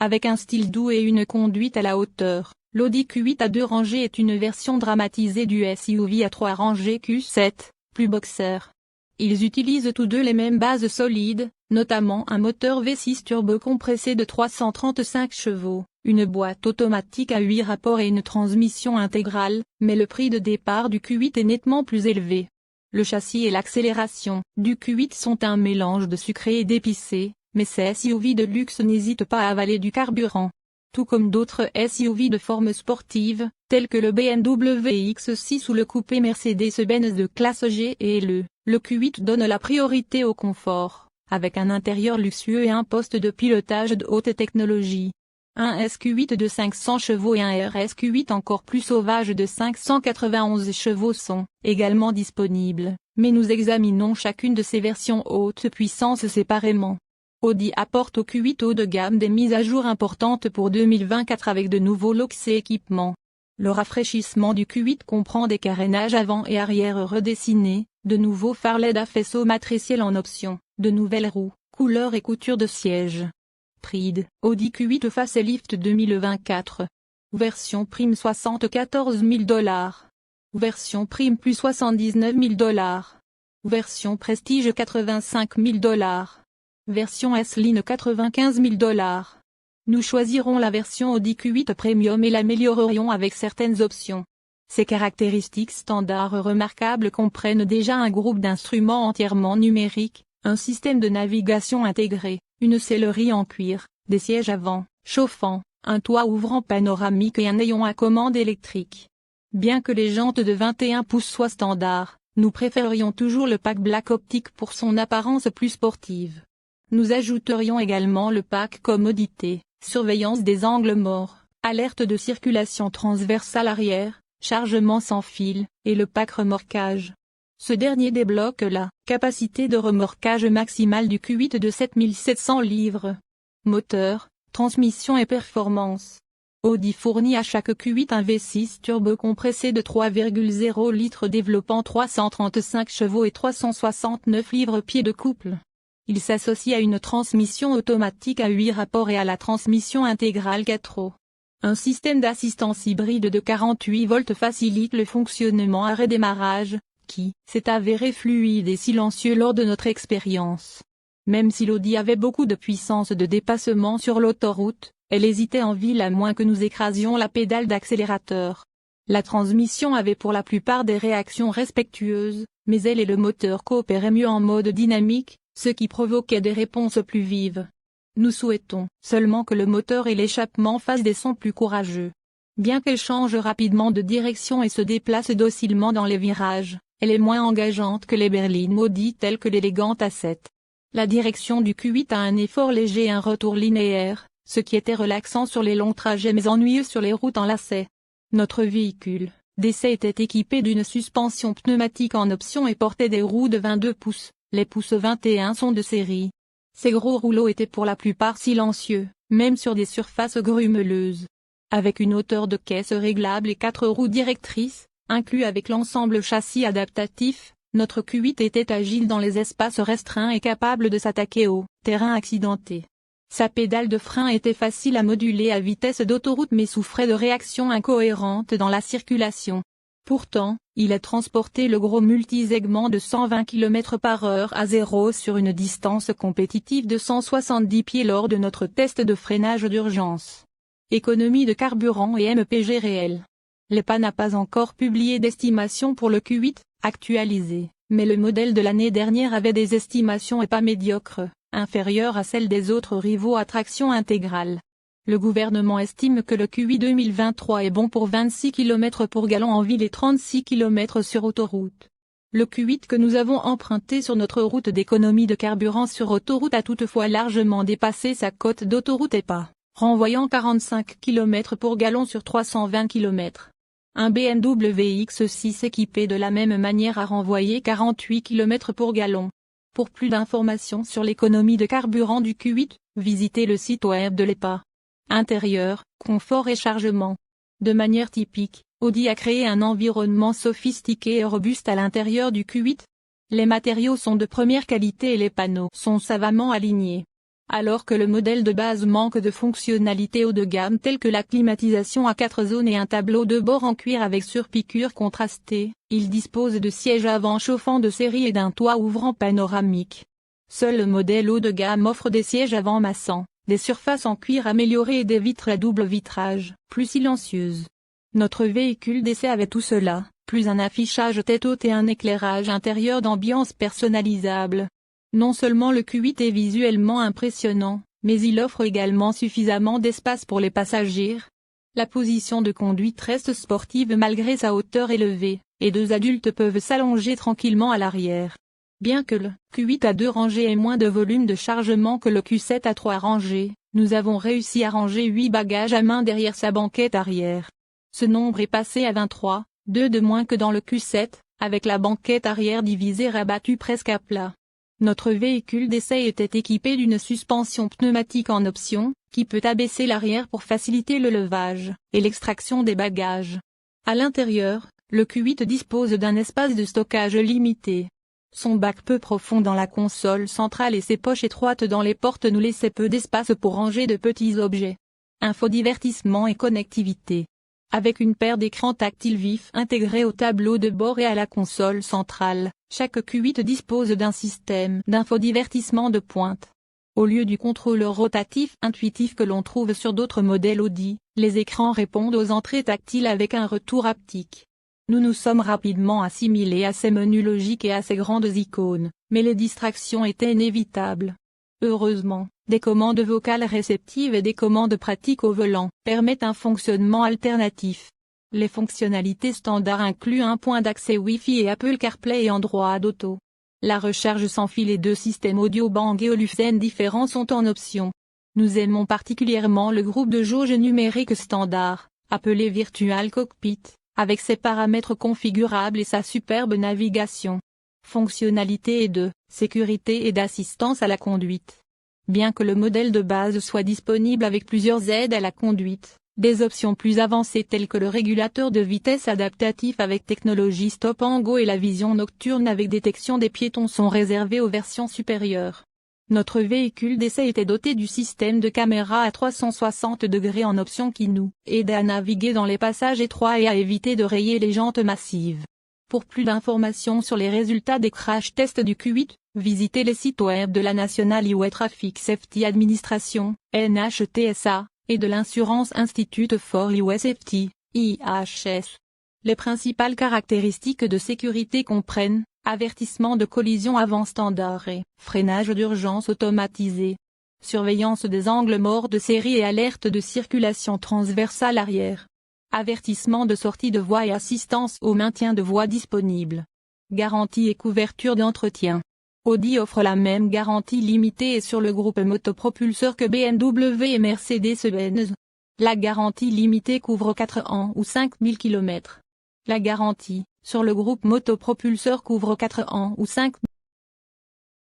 Avec un style doux et une conduite à la hauteur, l'Audi Q8 à 2 rangées est une version dramatisée du SUV à 3 rangées Q7, plus boxer. Ils utilisent tous deux les mêmes bases solides, notamment un moteur V6 turbo compressé de 335 chevaux, une boîte automatique à 8 rapports et une transmission intégrale, mais le prix de départ du Q8 est nettement plus élevé. Le châssis et l'accélération du Q8 sont un mélange de sucré et d'épicé, mais ces SUV de luxe n'hésitent pas à avaler du carburant. Tout comme d'autres SUV de forme sportive, tels que le BMW X6 ou le coupé Mercedes-Benz de classe G et le Q8 donne la priorité au confort, avec un intérieur luxueux et un poste de pilotage de haute technologie. Un SQ8 de 500 chevaux et un RSQ8 encore plus sauvage de 591 chevaux sont également disponibles, mais nous examinons chacune de ces versions haute puissance séparément. Audi apporte au Q8 haut de gamme des mises à jour importantes pour 2024 avec de nouveaux looks et équipements. Le rafraîchissement du Q8 comprend des carénages avant et arrière redessinés, de nouveaux phares LED à faisceau matriciel en option, de nouvelles roues, couleurs et coutures de sièges. Prix de Audi Q8 Facelift 2024. Version prime $74 000. Version prime plus $79 000. Version prestige $85 000. Version S-Line $95 000. Nous choisirons la version Audi Q8 Premium et l'améliorerions avec certaines options. Ses caractéristiques standards remarquables comprennent déjà un groupe d'instruments entièrement numériques, un système de navigation intégré, une sellerie en cuir, des sièges avant, chauffants, un toit ouvrant panoramique et un ayant à commande électrique. Bien que les jantes de 21 pouces soient standards, nous préférerions toujours le pack Black optique pour son apparence plus sportive. Nous ajouterions également le pack commodité, surveillance des angles morts, alerte de circulation transversale arrière, chargement sans fil, et le pack remorquage. Ce dernier débloque la capacité de remorquage maximale du Q8 de 7700 livres. Moteur, transmission et performance. Audi fournit à chaque Q8 un V6 turbo compressé de 3,0 litres développant 335 chevaux et 369 livres-pieds de couple. Il s'associe à une transmission automatique à 8 rapports et à la transmission intégrale 4 roues. Un système d'assistance hybride de 48 volts facilite le fonctionnement à redémarrage, qui s'est avéré fluide et silencieux lors de notre expérience. Même si l'Audi avait beaucoup de puissance de dépassement sur l'autoroute, elle hésitait en ville à moins que nous écrasions la pédale d'accélérateur. La transmission avait pour la plupart des réactions respectueuses, mais elle et le moteur coopéraient mieux en mode dynamique, ce qui provoquait des réponses plus vives. Nous souhaitons seulement que le moteur et l'échappement fassent des sons plus courageux. Bien qu'elle change rapidement de direction et se déplace docilement dans les virages, elle est moins engageante que les berlines Audi telles que l'élégante A7. La direction du Q8 a un effort léger et un retour linéaire, ce qui était relaxant sur les longs trajets mais ennuyeux sur les routes en lacets. Notre véhicule d'essai était équipé d'une suspension pneumatique en option et portait des roues de 22 pouces, les pouces 21 sont de série. Ces gros rouleaux étaient pour la plupart silencieux, même sur des surfaces grumeleuses. Avec une hauteur de caisse réglable et 4 roues directrices, inclus avec l'ensemble châssis adaptatif, notre Q8 était agile dans les espaces restreints et capable de s'attaquer au terrain accidenté. Sa pédale de frein était facile à moduler à vitesse d'autoroute mais souffrait de réactions incohérentes dans la circulation. Pourtant, il a transporté le gros multisegment de 120 km/h à 0 sur une distance compétitive de 170 pieds lors de notre test de freinage d'urgence. Économie de carburant et MPG réel. L'EPA n'a pas encore publié d'estimation pour le Q8, actualisé, mais le modèle de l'année dernière avait des estimations EPA médiocres, inférieures à celles des autres rivaux à traction intégrale. Le gouvernement estime que le Q8 2023 est bon pour 26 km pour gallon en ville et 36 km sur autoroute. Le Q8 que nous avons emprunté sur notre route d'économie de carburant sur autoroute a toutefois largement dépassé sa cote d'autoroute EPA, renvoyant 45 km pour gallon sur 320 km. Un BMW X6 équipé de la même manière a renvoyé 48 km pour gallon. Pour plus d'informations sur l'économie de carburant du Q8, visitez le site web de l'EPA. Intérieur, confort et chargement. De manière typique, Audi a créé un environnement sophistiqué et robuste à l'intérieur du Q8. Les matériaux sont de première qualité et les panneaux sont savamment alignés. Alors que le modèle de base manque de fonctionnalités haut de gamme telles que la climatisation à 4 zones et un tableau de bord en cuir avec surpiqûre contrastée, il dispose de sièges avant chauffants de série et d'un toit ouvrant panoramique. Seul le modèle haut de gamme offre des sièges avant massants, des surfaces en cuir améliorées et des vitres à double vitrage, plus silencieuses. Notre véhicule d'essai avait tout cela, plus un affichage tête haute et un éclairage intérieur d'ambiance personnalisable. Non seulement le Q8 est visuellement impressionnant, mais il offre également suffisamment d'espace pour les passagers. La position de conduite reste sportive malgré sa hauteur élevée, et 2 adultes peuvent s'allonger tranquillement à l'arrière. Bien que le Q8 à 2 rangées ait moins de volume de chargement que le Q7 à 3 rangées, nous avons réussi à ranger 8 bagages à main derrière sa banquette arrière. Ce nombre est passé à 23, 2 de moins que dans le Q7, avec la banquette arrière divisée rabattue presque à plat. Notre véhicule d'essai était équipé d'une suspension pneumatique en option, qui peut abaisser l'arrière pour faciliter le levage et l'extraction des bagages. À l'intérieur, le Q8 dispose d'un espace de stockage limité. Son bac peu profond dans la console centrale et ses poches étroites dans les portes nous laissaient peu d'espace pour ranger de petits objets. Infodivertissement et connectivité. Avec une paire d'écrans tactiles vifs intégrés au tableau de bord et à la console centrale, chaque Q8 dispose d'un système d'infodivertissement de pointe. Au lieu du contrôleur rotatif intuitif que l'on trouve sur d'autres modèles Audi, les écrans répondent aux entrées tactiles avec un retour haptique. Nous nous sommes rapidement assimilés à ces menus logiques et à ces grandes icônes, mais les distractions étaient inévitables. Heureusement, des commandes vocales réceptives et des commandes pratiques au volant permettent un fonctionnement alternatif. Les fonctionnalités standards incluent un point d'accès Wi-Fi et Apple CarPlay et Android Auto. La recharge sans fil et 2 systèmes audio Bang et Olufsen différents sont en option. Nous aimons particulièrement le groupe de jauge numérique standard, appelé Virtual Cockpit, avec ses paramètres configurables et sa superbe navigation. Fonctionnalités et de sécurité et d'assistance à la conduite. Bien que le modèle de base soit disponible avec plusieurs aides à la conduite, des options plus avancées telles que le régulateur de vitesse adaptatif avec technologie Stop and Go et la vision nocturne avec détection des piétons sont réservées aux versions supérieures. Notre véhicule d'essai était doté du système de caméra à 360 degrés en option qui nous aide à naviguer dans les passages étroits et à éviter de rayer les jantes massives. Pour plus d'informations sur les résultats des crash tests du Q8, visitez les sites web de la National Highway Traffic Safety Administration, NHTSA, et de l'Insurance Institute for Highway Safety, IHS. Les principales caractéristiques de sécurité comprennent avertissement de collision avant standard et freinage d'urgence automatisé, surveillance des angles morts de série et alerte de circulation transversale arrière. Avertissement de sortie de voie et assistance au maintien de voie disponible. Garantie et couverture d'entretien. Audi offre la même garantie limitée et sur le groupe motopropulseur que BMW et Mercedes-Benz. La garantie limitée couvre 4 ans ou 5000 km. La garantie, sur le groupe motopropulseur couvre 4 ans ou 5 000.